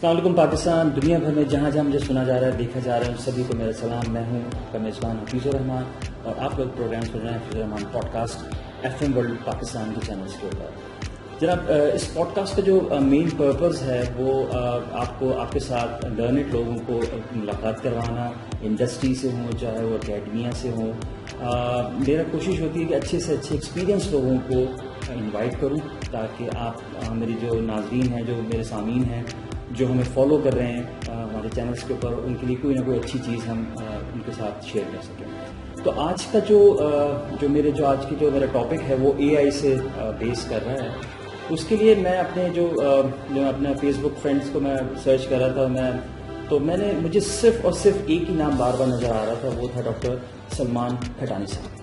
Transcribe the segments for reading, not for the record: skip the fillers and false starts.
السلام علیکم پاکستان. دنیا بھر میں جہاں جہاں مجھے سنا جا رہا ہے, دیکھا جا رہا ہے, ان سبھی کو میرا سلام. میں ہوں آپ کا میزبان حفیظ الرحمان اور آپ لوگ پروگرام سن رہے ہیں Hafeez ur Rahman podcast FM world Pakistan کے چینلس کے اوپر. جناب, اس پوڈ کاسٹ کا جو مین پرپز ہے وہ آپ کو آپ کے ساتھ لرنڈ لوگوں کو ملاقات کروانا, انڈسٹری سے ہوں چاہے وہ اکیڈمیا سے ہوں. میرا کوشش ہوتی ہے کہ اچھے سے اچھے ایکسپیرینس لوگوں کو انوائٹ کروں تاکہ آپ میری جو ناظرین ہیں, جو میرے سامعین ہیں, جو ہمیں فالو کر رہے ہیں ہمارے چینلس کے اوپر, ان کے لیے کوئی نہ کوئی اچھی چیز ہم ان کے ساتھ شیئر کر سکیں. تو آج کا جو آج کی جو میرا ٹاپک ہے وہ AI سے بیس کر رہا ہے. اس کے لیے میں اپنے جو اپنے فیس بک فرینڈس کو میں سرچ کر رہا تھا, مجھے صرف اور صرف ایک ہی نام بار بار نظر آ رہا تھا, وہ تھا ڈاکٹر سلمان کھٹانی صاحب.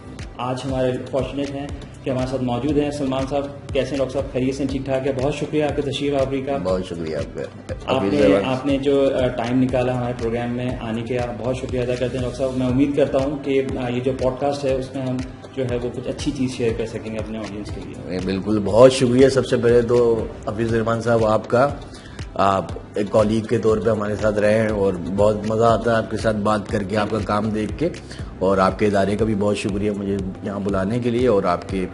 آج ہمارے فارچونیٹ ہیں کہ ہمارے ساتھ موجود ہیں. سلمان صاحب کیسے ہیں؟ ڈاکٹر صاحب خیریت سے؟ ٹھیک ٹھاک ہے. بہت شکریہ آپ کے تشریف آوری کا. بہت شکریہ آپ نے جو ٹائم نکالا ہمارے پروگرام میں آنے کے, بہت شکریہ ادا کرتے ہیں ڈاکٹر صاحب. میں امید کرتا ہوں کہ یہ جو پوڈ کاسٹ ہے اس میں ہم جو ہے وہ کچھ اچھی چیز شیئر کر سکیں گے اپنے آڈینس کے لیے. بالکل, بہت شکریہ. سب سے پہلے تو حفیظ الرحمان صاحب آپ کا, آپ ایک کولیگ کے طور پہ ہمارے ساتھ رہے ہیں اور بہت مزہ آتا ہے آپ کے ساتھ بات کر کے, آپ کا کام دیکھ کے, اور آپ کے ادارے کا بھی بہت شکریہ مجھے یہاں بلانے کے لیے, اور آپ کے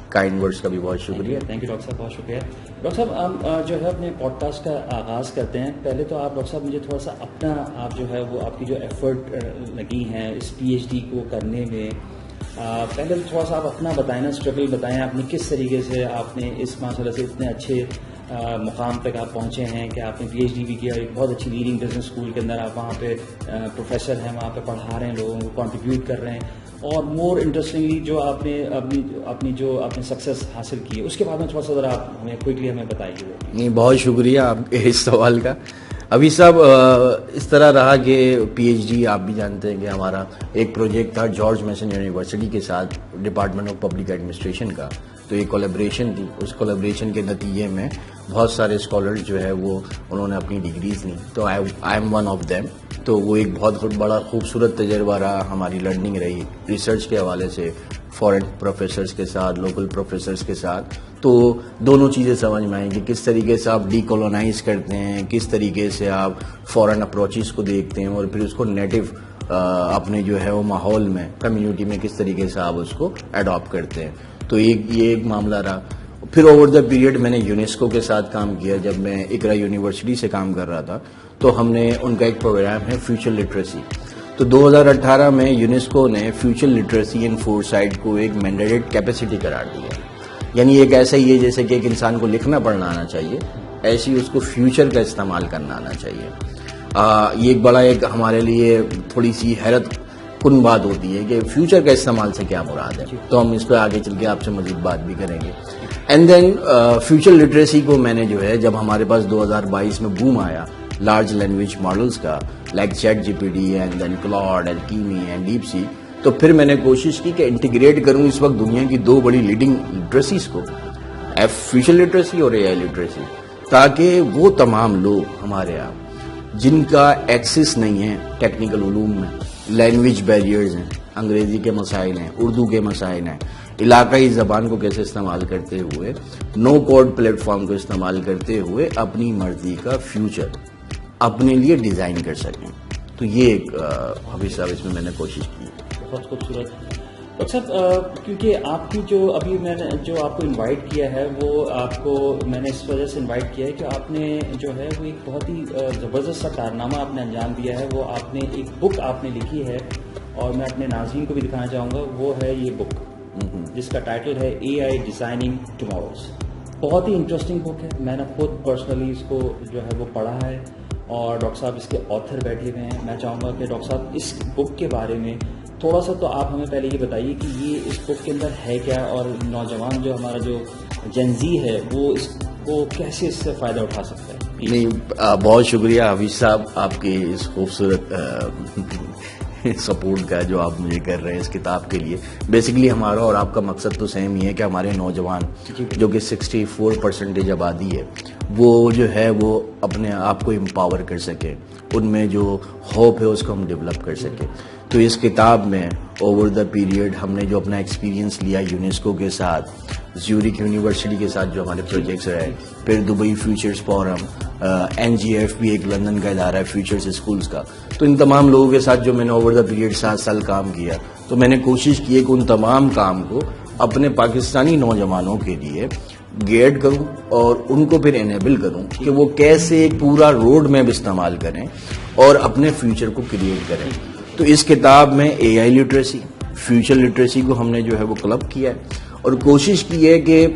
کائنڈ ورڈز کا بھی بہت شکریہ. تھینک یو ڈاکٹر صاحب, بہت شکریہ. ڈاکٹر صاحب, ہم جو ہے اپنے پوڈ کاسٹ کا آغاز کرتے ہیں. پہلے تو آپ ڈاکٹر صاحب مجھے تھوڑا سا اپنا, آپ جو ہے وہ آپ کی جو ایفرٹ لگی ہیں اس PhD کو کرنے میں, پہلے تھوڑا سا آپ اپنا بتائیں نا, اسٹرگل بتائیں آپ نے کس طریقے سے آپ نے اس مسئلے سے اتنے اچھے مقام تک آپ پہنچے ہیں کہ آپ نے PhD بھی کیا, ایک بہت اچھی لیڈنگ بزنس اسکول کے اندر آپ وہاں پہ پروفیسر ہیں, وہاں پہ پڑھا رہے ہیں, لوگوں کو کنٹریبیوٹ کر رہے ہیں, اور مور انٹرسٹنگلی جو آپ نے اپنی سکسیس حاصل کی ہے اس کے بعد میں تھوڑا سا ذرا آپ ہمیں کوئکلی ہمیں بتائیے. نہیں, بہت شکریہ آپ کے اس سوال کا. ابھی صاحب اس طرح رہا کہ PhD آپ بھی جانتے ہیں کہ ہمارا ایک پروجیکٹ تھا جارج میسن یونیورسٹی کے ساتھ, ڈپارٹمنٹ آف پبلک ایڈمنسٹریشن کا. تو یہ کولیبریشن تھی. اس کولیبریشن کے نتیجے میں بہت سارے اسکالرز جو ہے وہ انہوں نے اپنی ڈگریز لیں, تو I am one of them. تو وہ ایک بہت بڑا خوبصورت تجربہ رہا, ہماری لرننگ رہی ریسرچ کے حوالے سے, فورن پروفیسرز کے ساتھ, لوکل پروفیسرز کے ساتھ. تو دونوں چیزیں سمجھ میں آئیں کہ کس طریقے سے آپ ڈی کولونائز کرتے ہیں, کس طریقے سے آپ فورن اپروچز کو دیکھتے ہیں, اور پھر اس کو نیٹو اپنے جو ہے وہ ماحول میں, کمیونٹی میں کس طریقے سے آپ اس کو اڈاپٹ کرتے ہیں. تو یہ ایک معاملہ رہا. پھر اوور دا پیریڈ میں نے یونیسکو کے ساتھ کام کیا. جب میں اقرا یونیورسٹی سے کام کر رہا تھا تو ہم نے ان کا ایک پروگرام ہے فیوچر لٹریسی. تو 2018 میں یونیسکو نے فیوچر لٹریسی اینڈ فورسائٹ کو ایک مینڈیٹڈ کیپیسٹی قرار دیا. یعنی ایک ایسا ہی ہے جیسے کہ ایک انسان کو لکھنا پڑھنا آنا چاہیے, ایسی اس کو فیوچر کا استعمال کرنا آنا چاہیے. یہ ایک بڑا ایک ہمارے لیے تھوڑی سی حیرت کن بات ہوتی ہے کہ فیوچر کا استعمال سے کیا مراد ہے. تو ہم اس پہ آگے چل کے آپ سے مزید بات بھی کریں گے. اینڈ دین فیوچر لٹریسی کو میں نے جو ہے, جب ہمارے پاس 2022 میں بوم آیا لارج لینگویج ماڈلز کا, like ChatGPT and then Claude and Gemini and DeepSeek, تو پھر میں نے کوشش کی کہ انٹیگریٹ کروں اس وقت دنیا کی دو بڑی لیڈنگ لٹریسیز کو, فیوچر لٹریسی اور AI لٹریسی, تاکہ وہ تمام لوگ ہمارے یہاں جن کا ایکسس نہیں ہے ٹیکنیکل علوم میں, لینگویج بیریئرز ہیں, انگریزی کے مسائل ہیں, اردو کے مسائل ہیں, علاقائی زبان کو کیسے استعمال کرتے ہوئے, نو کوڈ پلیٹ فارم کو استعمال کرتے ہوئے اپنی مرضی کا فیوچر اپنے لیے ڈیزائن کر سکیں. تو یہ ایک حفیظ صاحب اس میں نے کوشش کی. بہت خوبصورت. ڈاکٹر صاحب, کیونکہ آپ کی جو ابھی میں نے جو آپ کو انوائٹ کیا ہے وہ آپ کو میں نے اس وجہ سے انوائٹ کیا ہے کہ آپ نے جو ہے وہ ایک بہت ہی زبردست سا کارنامہ آپ نے انجام دیا ہے. وہ آپ نے ایک بک آپ نے لکھی ہے اور میں اپنے ناظرین کو بھی دکھانا چاہوں گا. وہ ہے یہ بک جس کا ٹائٹل ہے AI ڈیزائننگ ٹماروز. بہت ہی انٹرسٹنگ بک ہے. میں نے خود پرسنلی اس کو جو ہے وہ پڑھا ہے, اور ڈاکٹر صاحب اس کے آتھر بیٹھے ہوئے ہیں. میں چاہوں گا کہ ڈاکٹر صاحب اس بک کے بارے میں تھوڑا سا تو آپ ہمیں پہلے یہ بتائیے کہ یہ اس بک کے اندر ہے کیا, اور نوجوان جو ہمارا جو جنزی ہے وہ اس کو کیسے اس سے فائدہ اٹھا سکتا ہے. نہیں, بہت شکریہ حفیظ صاحب آپ کی اس خوبصورت سپورٹ کا جو آپ مجھے کر رہے ہیں اس کتاب کے لیے. بیسیکلی ہمارا اور آپ کا مقصد تو سیم ہی ہے کہ ہمارے نوجوان جو کہ 64% آبادی ہے وہ جو ہے وہ اپنے آپ کو امپاور کر سکے, ان میں جو ہوپ ہے اس کو ہم ڈیولپ کر سکیں. تو اس کتاب میں اوور دا پیریڈ ہم نے جو اپنا ایکسپیرینس لیا یونیسکو کے ساتھ, زیورک یونیورسٹی کے ساتھ جو ہمارے پروجیکٹس رہے, پھر دبئی فیوچرز فورم, NGF بھی ایک لندن کا ادارہ ہے فیوچرز اسکولز کا, تو ان تمام لوگوں کے ساتھ جو میں نے اوور دا پیریڈ 7 سال کام کیا, تو میں نے کوشش کی ہے کہ ان تمام کام کو اپنے پاکستانی نوجوانوں کے لیے گائیڈ کروں اور ان کو پھر انیبل کروں کہ وہ کیسے ایک پورا روڈ میپ استعمال کریں اور اپنے فیوچر کو کریٹ کریں. تو اس کتاب میں AI لٹریسی, فیوچر لٹریسی کو ہم نے جو ہے وہ کلب کیا ہے اور کوشش کی ہے کہ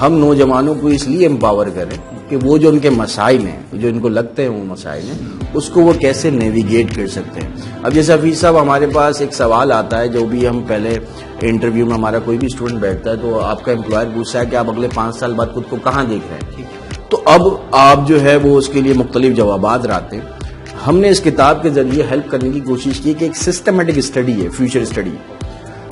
ہم نوجوانوں کو اس لیے امپاور کریں کہ وہ جو ان کے مسائل ہیں, جو ان کو لگتے ہیں وہ مسائل ہیں, اس کو وہ کیسے نیویگیٹ کر سکتے ہیں. اب جیسے حفیظ صاحب ہمارے پاس ایک سوال آتا ہے, جو بھی ہم پہلے انٹرویو میں ہمارا کوئی بھی اسٹوڈنٹ بیٹھتا ہے تو آپ کا امپلائر پوچھتا ہے کہ آپ اگلے 5 سال بعد خود کو کہاں دیکھ رہے ہیں, تو اب آپ جو ہے وہ اس کے لیے مختلف جوابات لاتے ہیں. ہم نے اس کتاب کے ذریعے ہیلپ کرنے کی کوشش کی کہ ایک سسٹمیٹک اسٹڈی ہے فیوچر اسٹڈی.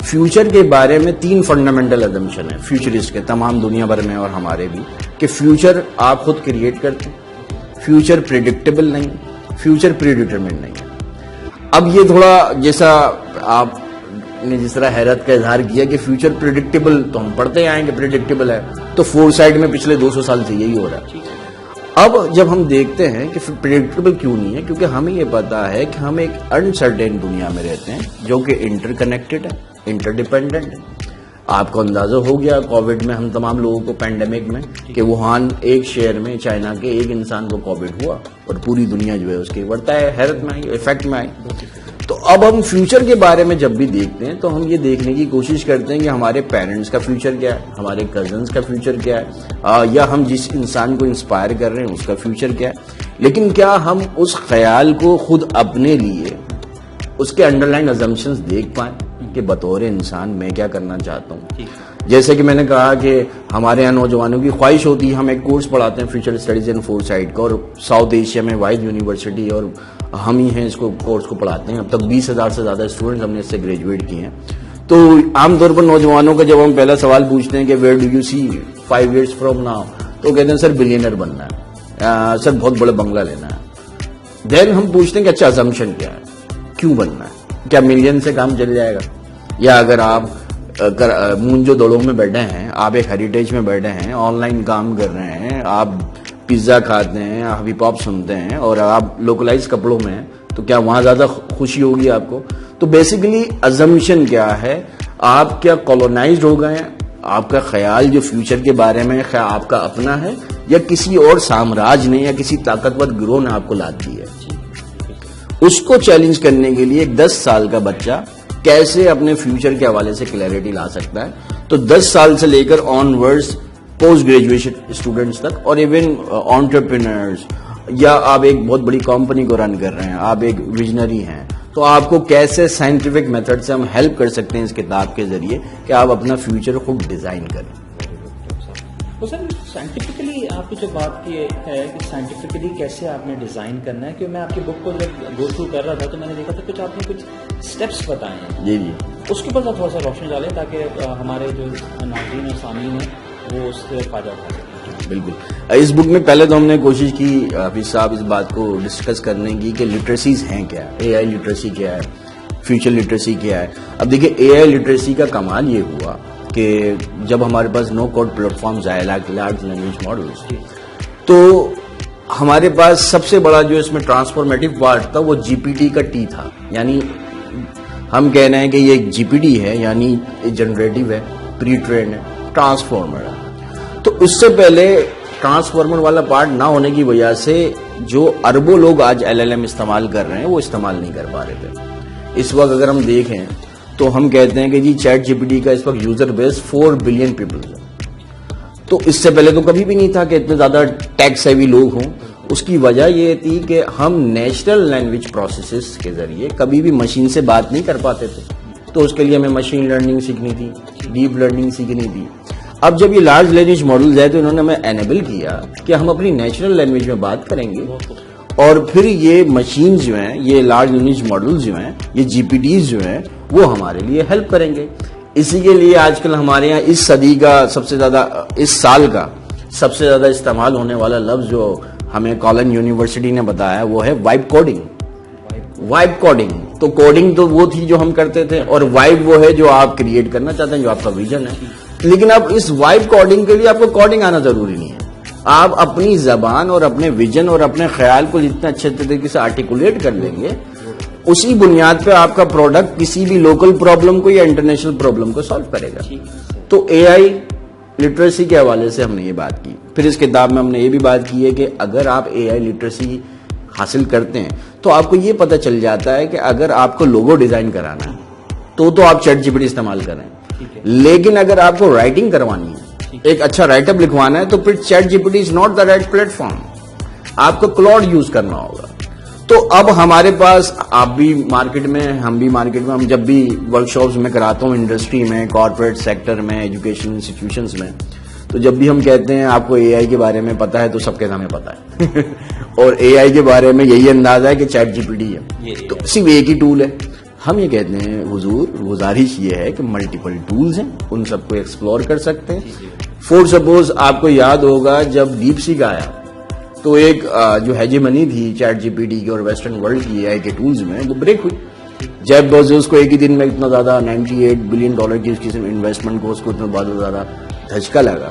فیوچر کے بارے میں 3 فنڈامنٹل ازمپشن ہیں فیوچرسٹ کے, تمام دنیا بھر میں اور ہمارے بھی, کہ فیوچر آپ خود کریٹ کرتے ہیں, فیوچر پریڈکٹیبل نہیں, فیوچر پری ڈیٹرمنڈ نہیں. اب یہ تھوڑا جیسا آپ نے جس طرح حیرت کا اظہار کیا کہ فیوچر پریڈکٹیبل, تو ہم پڑھتے آئیں کہ پریڈکٹیبل ہے, تو فور سائڈ میں پچھلے 200 سال سے یہی ہو رہا ہے. اب جب ہم دیکھتے ہیں کہ پریڈکٹیبل کیوں نہیں ہے, کیونکہ ہمیں یہ پتا ہے کہ ہم ایک انسرٹین دنیا میں رہتے ہیں جو کہ انٹر کنیکٹڈ ہے, انٹر ڈیپینڈنٹ ہے. آپ کو اندازہ ہو گیا کووڈ میں ہم تمام لوگوں کو پینڈیمک میں کہ ووہان ایک شہر میں چائنا کے ایک انسان کو کووڈ ہوا اور پوری دنیا جو ہے اس کے بڑھتا ہے حیرت میں آئی, افیکٹ میں آئی. تو اب ہم فیوچر کے بارے میں جب بھی دیکھتے ہیں تو ہم یہ دیکھنے کی کوشش کرتے ہیں کہ ہمارے پیرنٹس کا فیوچر کیا ہے, ہمارے کزنس کا فیوچر کیا ہے, یا ہم جس انسان کو انسپائر کر رہے ہیں اس کا فیوچر کیا ہے. لیکن کیا ہم اس خیال کو خود اپنے لیے اس کے انڈر لائن ازمپشنز دیکھ پائیں کہ بطور انسان میں کیا کرنا چاہتا ہوں. جیسے کہ میں نے کہا کہ ہمارے یہاں نوجوانوں کی خواہش ہوتی ہے, ہم ایک کورس پڑھاتے ہیں فیوچر اسٹڈیز ان فور سائڈ کا, اور ساؤتھ ایشیا میں واحد یونیورسٹی اور ہم ہی ہیں اس کو کورس کو پڑھاتے ہیں. اب تک 20,000 سے زیادہ اسٹوڈنٹس ہم نے اس سے گریجویٹ کیے ہیں. تو عام طور پر نوجوانوں کا جب ہم پہلا سوال پوچھتے ہیں کہ where do you see 5 years from now, تو کہتے ہیں سر بلینئر بننا ہے, سر بہت بڑا بنگلہ لینا ہے. دین ہم پوچھتے ہیں کہ اچھا ازمپشن کیا ہے, کیوں بننا ہے, کیا ملین سے کام چل جائے گا, یا اگر آپ مونجو دوڑوں میں بیٹھے ہیں, آپ ایک ہیریٹیج میں بیٹھے ہیں, آن لائن کام کر رہے ہیں, آپ پیزا کھاتے ہیں, ہپ ہاپ سنتے ہیں اور آپ لوکلائز کپڑوں میں ہیں, تو کیا وہاں زیادہ خوشی ہوگی آپ کو. تو بیسیکلی ازمپشن کیا ہے, آپ کیا کالونائزڈ ہو گئے ہیں, آپ کا خیال جو فیوچر کے بارے میں آپ کا اپنا ہے, یا کسی اور سامراج نے یا کسی طاقتور گروہ نے آپ کو لاد دی ہے. اس کو چیلنج کرنے کے لیے ایک 10 سال کا بچہ کیسے اپنے فیوچر کے حوالے سے کلیئرٹی لا سکتا ہے. تو 10 سال سے لے کر آن ورڈز پوسٹ گریجویشن اسٹوڈنٹس تک, اور ایون آنٹرپرینرز, یا آپ ایک بہت بڑی کمپنی کو رن کر رہے ہیں, آپ ایک ویژنری ہیں, تو آپ کو کیسے سائنٹیفک میتھڈ سے ہم ہیلپ کر سکتے ہیں اس کتاب کے ذریعے کہ آپ اپنا فیوچر خود ڈیزائن کریں. تو سر سائنٹیفکلی آپ نے جو بات کی ہے کہ سائنٹیفکلی کیسے آپ نے ڈیزائن کرنا ہے, کہ میں آپ کی بک کو جب گو تھرو کر رہا تھا تو میں نے دیکھا تھا کچھ آپ نے کچھ اسٹیپس بتائے ہیں. جی جی, اس کے اوپر تھوڑا سا روشنی ڈالیں تاکہ ہمارے جو ناظرین اور سامعین ہیں وہ اس سے فائدہ اٹھا سکیں. بالکل. اس بک میں پہلے تو ہم نے کوشش کی حفیظ صاحب اس بات کو ڈسکس کرنے کی کہ لٹریسیز ہیں کیا, AI لٹریسی کیا ہے, فیوچر لٹریسی کیا ہے. اب دیکھیے AI لٹریسی کا کمال یہ ہوا کہ جب ہمارے پاس نو کوڈ پلیٹ فارمز آئے, لارج لینگویج ماڈلز, تو ہمارے پاس سب سے بڑا جو اس میں ٹرانسفارمیٹو پارٹ تھا وہ GPT کا T تھا. یعنی ہم کہہ رہے ہیں کہ یہ ایک GPT ہے, یعنی جنریٹو ہے, پری ٹرینڈ ہے, ٹرانسفارمر ہے. تو اس سے پہلے ٹرانسفارمر والا پارٹ نہ ہونے کی وجہ سے جو اربوں لوگ آج LLM استعمال کر رہے ہیں وہ استعمال نہیں کر پا رہے تھے. اس وقت اگر ہم دیکھیں تو ہم کہتے ہیں کہ جی چیٹ GPT کا اس وقت یوزر بیس 4 بلین پیپل ہے. تو اس سے پہلے تو کبھی بھی نہیں تھا کہ اتنے زیادہ ٹیک سیوی لوگ ہوں. اس کی وجہ یہ تھی کہ ہم نیچرل لینگویج پروسیسز کے ذریعے کبھی بھی مشین سے بات نہیں کر پاتے تھے. تو اس کے لیے ہمیں مشین لرننگ سیکھنی تھی, ڈیپ لرننگ سیکھنی تھی. اب جب یہ لارج لینگویج ماڈلز ہے تو انہوں نے ہمیں انیبل کیا کہ ہم اپنی نیچرل لینگویج میں بات کریں گے, اور پھر یہ مشین جو ہیں, یہ لارج لینگویج ماڈلز جو ہیں, یہ GPTs جو ہیں, وہ ہمارے لیے ہیلپ کریں گے. اسی کے لیے آج کل ہمارے یہاں اس صدی کا سب سے زیادہ, اس سال کا سب سے زیادہ استعمال ہونے والا لفظ جو ہمیں کالن یونیورسٹی نے بتایا وہ ہے وائب کوڈنگ. Vibe coding. تو کوڈنگ تو وہ تھی جو ہم کرتے تھے, اور وائب وہ ہے جو آپ کریٹ کرنا چاہتے ہیں, جو آپ کا ویژن ہے. لیکن اب اس وائب کوڈنگ کے لیے آپ کو کوڈنگ آنا ضروری نہیں ہے. آپ اپنی زبان اور اپنے ویژن اور اپنے خیال کو جتنا اچھے طریقے سے آرٹیکولیٹ کر لیں گے, اسی بنیاد پہ آپ کا پروڈکٹ کسی بھی لوکل پرابلم کو یا انٹرنیشنل پرابلم کو سالو کرے گا. تو اے آئی لٹریسی کے حوالے سے ہم نے یہ بات کی. پھر اس کتاب میں ہم نے یہ بھی بات کی ہے کہ اگر آپ اے آئی لٹریسی حاصل کرتے ہیں تو آپ کو یہ پتہ چل جاتا ہے کہ اگر آپ کو لوگو ڈیزائن کرانا ہے تو آپ چیٹ جی پی ٹی استعمال کریں, لیکن اگر آپ کو رائٹنگ کروانی ہے, ایک اچھا رائٹ اپ لکھوانا ہے, تو پھر ChatGPT is not the right platform, آپ کو کلاؤڈ یوز کرنا ہوگا. تو اب ہمارے پاس, آپ بھی مارکیٹ میں, ہم بھی مارکیٹ میں, ہم جب بھی ورک شاپس میں کراتا ہوں انڈسٹری میں, کارپوریٹ سیکٹر میں, ایجوکیشن انسٹیٹیوشنس میں, تو جب بھی ہم کہتے ہیں آپ کو اے آئی کے بارے میں پتا ہے, تو سب کے ہمیں پتا ہے اور اے آئی کے بارے میں یہی اندازہ ہے کہ چیٹ جی پی ٹی ہے, تو صرف ایک ہی ٹول ہے. ہم یہ کہتے ہیں حضور, گزارش یہ ہے کہ ملٹیپل ٹولز ہیں, ان سب کو ایکسپلور کر سکتے ہیں. فور سپوز آپ کو یاد ہوگا جب ڈیپ سیک آیا تو ایک جو ہیجمنی تھی چیٹ جی پی ٹی کی اور ویسٹرن ورلڈ کی اے آئی کے ٹولز میں, وہ بریک ہوئی. جیف بیزوس کو ایک ہی دن میں اتنا زیادہ $98 بلین کی اس کی انویسٹمنٹ کو, اس کو اتنا بہت زیادہ دھچکا لگا.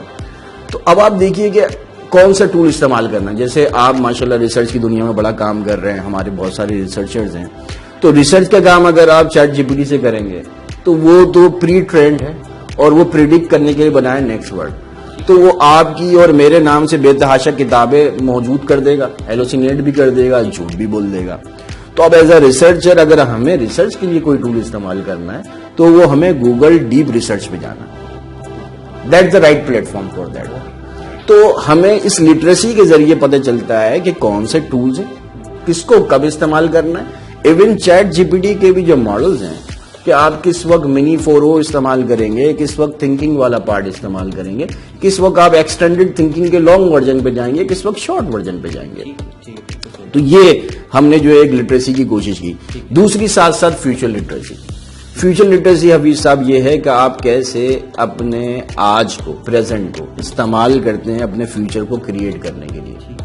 تو اب آپ دیکھیے کہ کون سا ٹول استعمال کرنا. جیسے آپ ماشاءاللہ ریسرچ کی دنیا میں بڑا کام کر رہے ہیں, ہمارے بہت سارے ریسرچرز ہیں, تو ریسرچ کا کام اگر آپ چیٹ جی پی ٹی سے کریں گے تو وہ تو پری ٹرینڈ ہے, اور وہ پریڈکٹ کرنے کے لیے بنایا نیکسٹ ورڈ. تو وہ آپ کی اور میرے نام سے بے تحاشا کتابیں موجود کر دے گا, ہیلوسینیٹ بھی کر دے گا, جھوٹ بھی بول دے گا. تو اب ایز اے ریسرچر اگر ہمیں ریسرچ کے لیے کوئی ٹول استعمال کرنا ہے تو وہ ہمیں گوگل ڈیپ ریسرچ پہ جانا ہے. That the right plate form for that. تو ہمیں اس لٹریسی کے ذریعے پتہ چلتا ہے کہ کون سے ٹولز ہیں, کس کو کب استعمال کرنا ہے. Even ChatGPT کے بھی جو ماڈلز ہیں کہ آپ کس وقت منی 4o استعمال کریں گے, کس وقت تھنکنگ والا پارٹ استعمال کریں گے, کس وقت آپ ایکسٹینڈڈ تھنکنگ کے لانگ ورژن پہ جائیں گے, کس وقت شارٹ ورژن پہ جائیں گے. تو یہ ہم نے جو ایک لٹریسی کی کوشش کی. دوسری ساتھ ساتھ future literacy. Future literacy Hafeez صاحب یہ ہے کہ آپ کیسے اپنے آج کو, پریزنٹ کو استعمال کرتے ہیں اپنے فیوچر کو کریٹ کرنے کے لیے.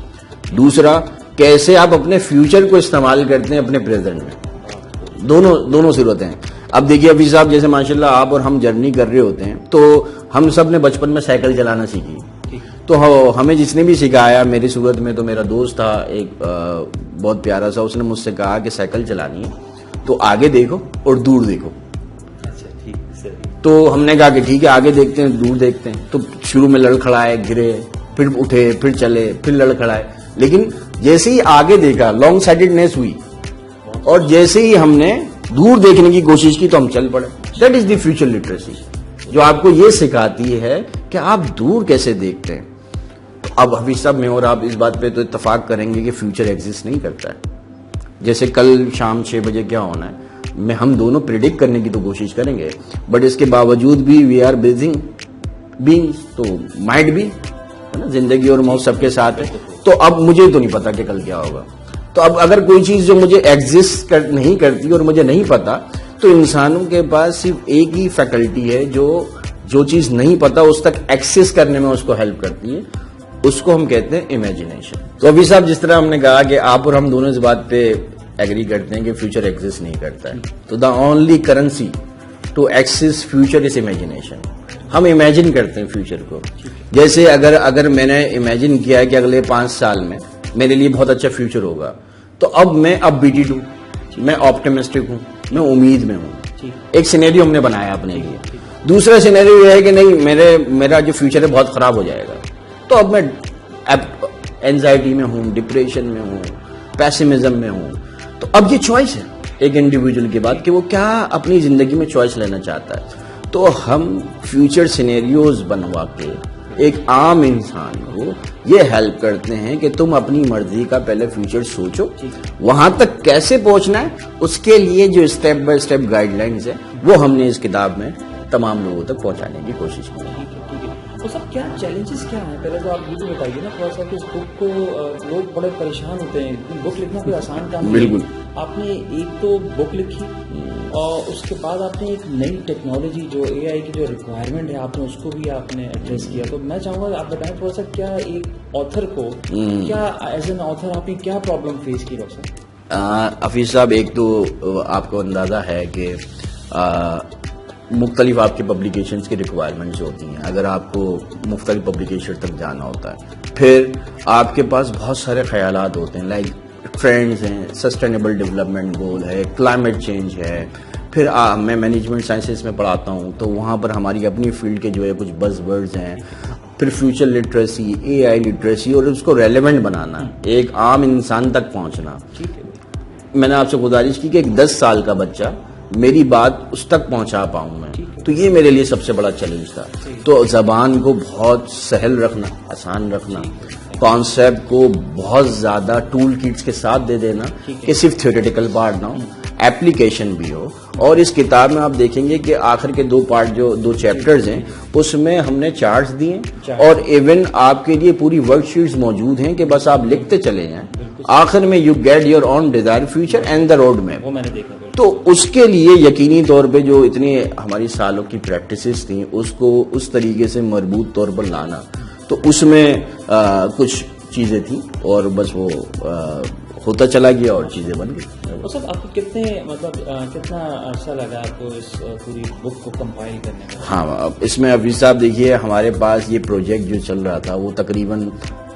دوسرا, کیسے آپ اپنے فیوچر کو استعمال کرتے ہیں اپنے پریزنٹ میں. دونوں صورتیں ہیں. اب دیکھیے حفیظ صاحب, جیسے ماشاءاللہ آپ اور ہم جرنی کر رہے ہوتے ہیں, تو ہم سب نے بچپن میں سائیکل چلانا سیکھی. تو ہمیں جس نے بھی سکھایا, میری صورت میں تو میرا دوست تھا ایک بہت پیارا سا, اس نے مجھ سے کہا کہ سائیکل چلانی ہے تو آگے دیکھو اور دور دیکھو. تو ہم نے کہا کہ ٹھیک ہے, آگے دیکھتے ہیں, دور دیکھتے ہیں. تو شروع میں لڑکھڑائے, گرے, پھر اٹھے, پھر چلے, پھر لڑکھڑائے. لیکن جیسے ہی آگے دیکھا لانگ سائٹڈنیس ہوئی, اور جیسے ہی ہم نے دور دیکھنے کی کوشش کی تو ہم چل پڑے. That is the future literacy, جو آپ کو یہ سکھاتی ہے کہ آپ دور کیسے دیکھتے ہیں. اب حفیظ صاحب, میں اور آپ اس بات پہ تو اتفاق کریں گے کہ فیوچر ایگزسٹ نہیں کرتا ہے. جیسے کل شام 6 بجے کیا ہونا ہے, ہم دونوں پریڈکٹ کرنے کی تو کوشش کریں گے, بٹ اس کے باوجود بھی وی آر بریتھنگ بینگز, تو مائٹ بھی ہے نا, زندگی اور موت سب کے ساتھ ہے. تو اب مجھے تو نہیں پتا کہ کل کیا ہوگا. تو اب اگر کوئی چیز جو مجھے ایگزسٹ نہیں کرتی اور مجھے نہیں پتا, تو انسانوں کے پاس صرف ایک ہی فیکلٹی ہے جو چیز نہیں پتا اس تک ایکسس کرنے میں اس کو ہیلپ کرتی ہے, اس کو ہم کہتے ہیں امیجنیشن. تو ابھی صاحب جس طرح ہم نے کہا کہ آپ اور ہم دونوں اس بات پہ ایگری کرتے ہیں کہ فیوچر ایگزسٹ نہیں کرتا ہے, تو the only currency to access future is imagination. ہم امیجن کرتے ہیں فیوچر کو. جیسے اگر میں نے امیجن کیا ہے کہ اگلے 5 سال میں میرے لیے بہت اچھا فیوچر ہوگا, تو اب میں بیٹی ہوں, میں آپٹیمسٹک ہوں, میں امید میں ہوں. ایک سینیریو ہم نے بنایا اپنے لیے. دوسرا سینیریو یہ ہے کہ نہیں, میرا جو فیوچر ہے بہت خراب ہو جائے گا, تو اب میں اینزائٹی میں ہوں, ڈپریشن میں ہوں, پیسمزم میں ہوں. تو اب یہ چوائس ہے ایک انڈیویجول کے بعد کہ وہ کیا اپنی زندگی میں چوائس لینا چاہتا ہے. تو ہم فیوچر سینیریوز بنوا کے ایک عام انسان کو یہ ہیلپ کرتے ہیں کہ تم اپنی مرضی کا پہلے فیوچر سوچو, وہاں تک کیسے پہنچنا ہے اس کے لیے جو step by step guide lines ہیں وہ ہم نے اس کتاب میں تمام لوگوں تک پہنچانے کی کوشش کی. تو سب کیا چیلنجز کیا ہیں, پہلے تو آپ یہ بھی بتائیے نا تھوڑا سا کہ اس بک کو لوگ بڑے پریشان ہوتے ہیں, بک لکھنا کوئی آسان کام نہیں. بالکل. آپ نے ایک تو بک لکھی اور اس کے بعد آپ نے ایک نئی ٹیکنالوجی جو اے آئی کی جو ریکوائرمنٹ ہے آپ نے اس کو بھی آپ نے ایڈریس کیا. تو میں چاہوں گا آپ بتائیں تھوڑا سا کیا ایک آتھر کو, کیا ایز این آتھر آپ نے کیا پرابلم فیس کی ڈاکٹر صاحب؟ حفیظ صاحب، ایک تو آپ کو اندازہ ہے کہ مختلف آپ کے پبلیکیشنز کی ریکوائرمنٹس ہوتی ہیں. اگر آپ کو مختلف پبلیکیشن تک جانا ہوتا ہے، پھر آپ کے پاس بہت سارے خیالات ہوتے ہیں، لائک ٹرینڈز ہیں، سسٹینیبل ڈیولپمنٹ گول ہے، کلائمیٹ چینج ہے. پھر میں مینجمنٹ سائنسز میں پڑھاتا ہوں، تو وہاں پر ہماری اپنی فیلڈ کے جو ہے کچھ بز ورڈز ہیں. پھر فیوچر لٹریسی، اے آئی لٹریسی، اور اس کو ریلیونٹ بنانا، ایک عام انسان تک پہنچنا. میں نے آپ سے گزارش کی کہ ایک 10 سال کا بچہ میری بات اس تک پہنچا پاؤں میں، تو یہ میرے لیے سب سے بڑا چیلنج تھا. تو زبان کو بہت سہل رکھنا، آسان رکھنا، کانسیپٹ کو بہت زیادہ ٹول کٹس کے ساتھ دے دینا کہ صرف تھیوریٹیکل پارٹ نہ ہو، ایپلیکیشن بھی ہو. اور اس کتاب میں آپ دیکھیں گے کہ آخر کے 2 پارٹ جو 2 چیپٹرز ہیں اس میں ہم نے چارٹس دیے، اور ایون آپ کے لیے پوری ورک شیٹس موجود ہیں کہ بس آپ لکھتے چلے جائیں. آخر میں you get your own desire future and the road map. تو اس کے لیے یقینی طور پہ جو اتنی ہماری سالوں کی پریکٹسز تھیں اس کو اس طریقے سے مربوط طور پر لانا، تو اس میں کچھ چیزیں تھیں اور بس وہ ہوتا چلا گیا اور چیزیں بن گئی. سر آپ کو کتنا عرصہ لگا آپ کو اس پوری بک کو کمپائل کرنے میں؟ ہاں، اس میں حفیظ صاحب دیکھیے، ہمارے پاس یہ پروجیکٹ جو چل رہا تھا وہ تقریباً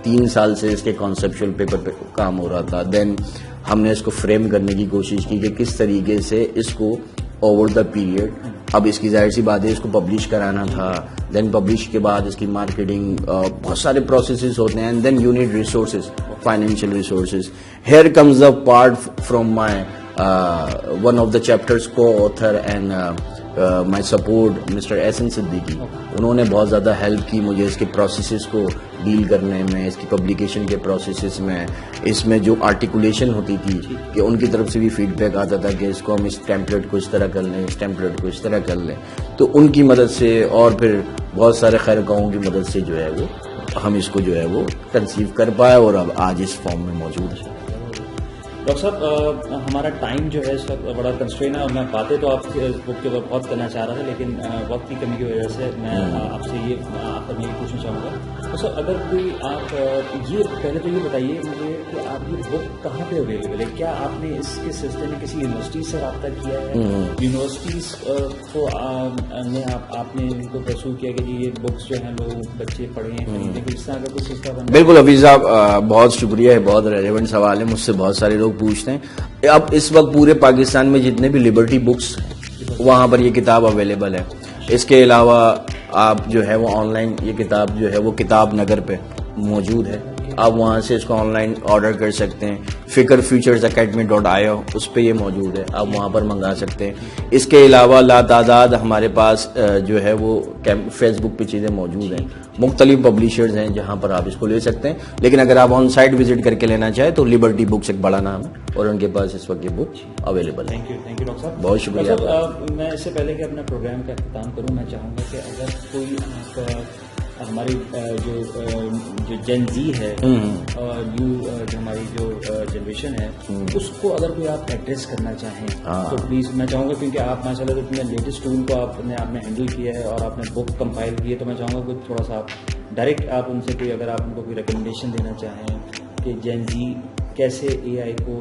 3 سال سے اس کے کانسیپچل پیپر پہ کام ہو رہا تھا. دین ہم نے اس کو فریم کرنے کی کوشش کی کہ کس طریقے سے اس کو اوور دا پیریڈ، اب اس کی ظاہر سی بات ہے اس کو پبلش کرانا تھا. دین پبلش کے بعد اس کی مارکیٹنگ، بہت سارے پروسیسز ہوتے ہیں. And then you need resources, financial resources. Here comes a part from my one of the chapters coauthor and my support mister Ahsan Siddiqui. انہوں نے بہت زیادہ ہیلپ کی مجھے اس کے پروسیسز کو ڈیل کرنے میں، اس کی پبلیکیشن کے پروسیسز میں. اس میں جو آرٹیکولیشن ہوتی تھی کہ ان کی طرف سے بھی فیڈ بیک آتا تھا کہ اس کو ہم اس ٹیمپلیٹ کو اس طرح کر لیں، اس ٹیمپلیٹ کو اس طرح کر لیں. تو ان کی مدد سے اور پھر بہت سارے خیر خواہوں کی مدد سے جو ہے وہ ہم اس کو جو ہے وہ کنسیو کر پائے اور اب آج اس فارم میں موجود ہے. ڈاکٹر صاحب، ہمارا ٹائم جو ہے اس وقت بڑا کنسٹرین ہے، اور میں باتیں تو آپ کے بک کے اوپر بہت کرنا چاہ رہا تھا، لیکن وقت کی کمی کی وجہ سے میں آپ سے یہ پوچھنا چاہوں گا. تو سر اگر کوئی آپ یہ پہلے تو یہ بتائیے مجھے کہ آپ یہ بک کہاں پہ اویلیبل ہے؟ کیا آپ نے اس کے سلسلے میں کسی یونیورسٹی سے رابطہ کیا ہے؟ یونیورسٹیز کو آپ نے ان کو پرسو کیا کہ جی یہ بکس جو ہیں لوگ بچے پڑھیں خریدیں، اس طرح کا کچھ سلسلہ بنا؟ بالکل حفیظ صاحب، بہت شکریہ، بہت ریلیونٹ سوال ہے. مجھ سے بہت سارے لوگ پوچھتے ہیں. اب اس وقت پورے پاکستان میں جتنے بھی لبرٹی بکس وہاں پر یہ کتاب اویلیبل ہے. اس کے علاوہ آپ جو ہے وہ آن لائن یہ کتاب جو ہے وہ کتاب نگر پہ موجود ہے، آپ وہاں سے اس کو آن لائن آرڈر کر سکتے ہیں. fikr-futures-academy.io اس پہ یہ موجود ہے، آپ وہاں پر منگا سکتے ہیں. اس کے علاوہ لاتعداد ہمارے پاس جو ہے وہ فیس بک پہ چیزیں موجود ہیں. مختلف پبلیشرز ہیں جہاں پر آپ اس کو لے سکتے ہیں، لیکن اگر آپ آن سائٹ وزٹ کر کے لینا چاہیں تو لبرٹی بکس ایک بڑا نام ہے اور ان کے پاس اس وقت یہ بک اویلیبل ہے. تھینک یو ڈاکٹر صاحب، بہت شکریہ. میں اس سے پہلے کہ اپنا پروگرام کا اختتام کروں، میں چاہوں گا کہ اگر کوئی ہماری جو جن زی ہے، جو ہماری جو جنریشن ہے، اس کو اگر کوئی آپ ایڈریس کرنا چاہیں تو پلیز میں چاہوں گا، کیونکہ آپ ماشاء اللہ اتنے لیٹسٹ ٹول کو آپ نے ہینڈل کیا ہے اور آپ نے بک کمپائل کی ہے، تو میں چاہوں گا کچھ تھوڑا سا آپ ڈائریکٹ آپ ان سے کوئی اگر آپ ان کو کوئی ریکمنڈیشن دینا چاہیں کہ جین زی کیسے اے آئی کو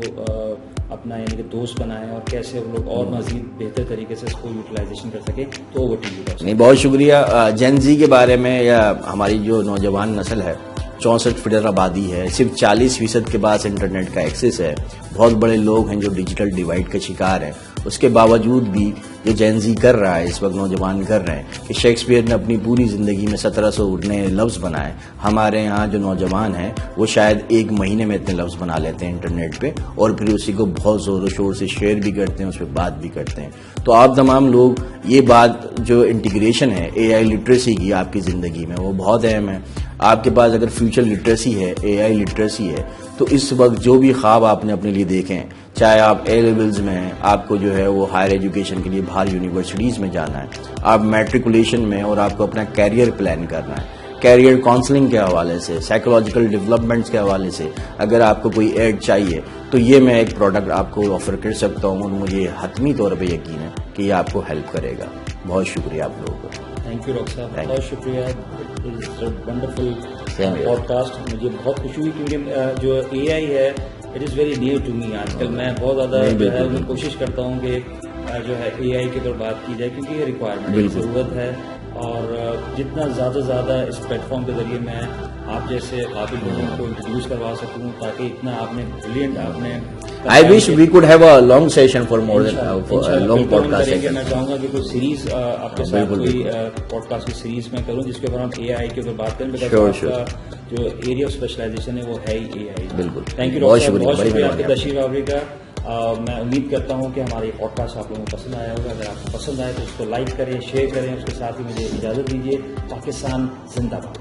اپنا یعنی کہ دوست بنائیں اور کیسے وہ لوگ اور مزید بہتر طریقے سے اس کو یوٹیلائزیشن کر سکیں، تو وہ ٹھیک ہے. نہیں، بہت شکریہ. جین زی کے بارے میں، یا ہماری جو نوجوان نسل ہے 64% آبادی ہے، صرف 40% کے پاس انٹرنیٹ کا ایکسیس ہے. بہت بڑے لوگ ہیں جو ڈیجیٹل ڈیوائڈ کا شکار ہیں. اس کے باوجود بھی جو جین زی کر رہا ہے اس وقت، نوجوان کر رہے ہیں کہ شیکسپیئر نے اپنی پوری زندگی میں 1700 نئے لفظ بنائے. ہمارے یہاں جو نوجوان ہیں وہ شاید 1 مہینے میں اتنے لفظ بنا لیتے ہیں انٹرنیٹ پہ، اور پھر اسی کو بہت زور و شور سے شیئر بھی کرتے ہیں، اس پہ بات بھی کرتے ہیں. تو آپ تمام لوگ یہ بات جو انٹیگریشن ہے اے آئی لٹریسی کی آپ کی زندگی میں، وہ بہت اہم ہے. آپ کے پاس اگر فیوچر لٹریسی ہے، اے آئی لٹریسی ہے، تو اس وقت جو بھی خواب آپ نے اپنے لیے دیکھیں، چاہے آپ اے لیولز میں ہیں، آپ کو جو ہے وہ ہائر ایجوکیشن کے لیے باہر یونیورسٹیز میں جانا ہے، آپ میٹریکولیشن میں، اور آپ کو اپنا کیریئر پلان کرنا ہے، کیریئر کاؤنسلنگ کے حوالے سے، سائیکولوجیکل ڈیولپمنٹس کے حوالے سے اگر آپ کو کوئی ایڈ چاہیے تو یہ میں ایک پروڈکٹ آپ کو آفر کر سکتا ہوں، اور مجھے حتمی طور پہ یقین ہے کہ یہ آپ کو ہیلپ کرے گا. بہت شکریہ آپ لوگوں کو. تھینک یو ڈاکٹر صاحب، بہت شکریہ. Wonderful podcast. مجھے بہت خوشی ہوئی کیونکہ جو اے آئی ہے it is very near to me. آج کل میں بہت زیادہ جو ہے میں کوشش کرتا ہوں کہ جو ہے اے آئی کے اوپر بات کی جائے, کیونکہ یہ ریکوائرمنٹ ضرورت ہے, اور جتنا زیادہ سے زیادہ اس پلیٹ فارم کے ذریعے میں آپ جیسے قابل لوگوں کو انٹروڈیوس کروا سکوں, تاکہ اتنا آپ نے بریلینٹ آپ نے. I wish we could have a long session for more than a long podcast session. میں چاہوں گا کہ کوئی سیریز آپ کے ساتھ کوئی پوڈ کاسٹ کی سیریز میں کروں, جس کے اوپر ہم اے آئی کے اوپر بات کریں, بیکاز آپ کا جو ایریا آف اسپیشلائزیشن ہے وہ ہے ہی اے آئی. بالکل, تھینک یو, بہت شکریہ آپ کے تشریف آوری کا. میں امید کرتا ہوں کہ ہمارا یہ پوڈ کاسٹ آپ لوگوں کو پسند آیا ہوگا. اگر آپ کو پسند آئے تو اس کو لائک کریں, شیئر کریں, اس کے ساتھ ہی مجھے اجازت دیجیے. پاکستان زندہ باد.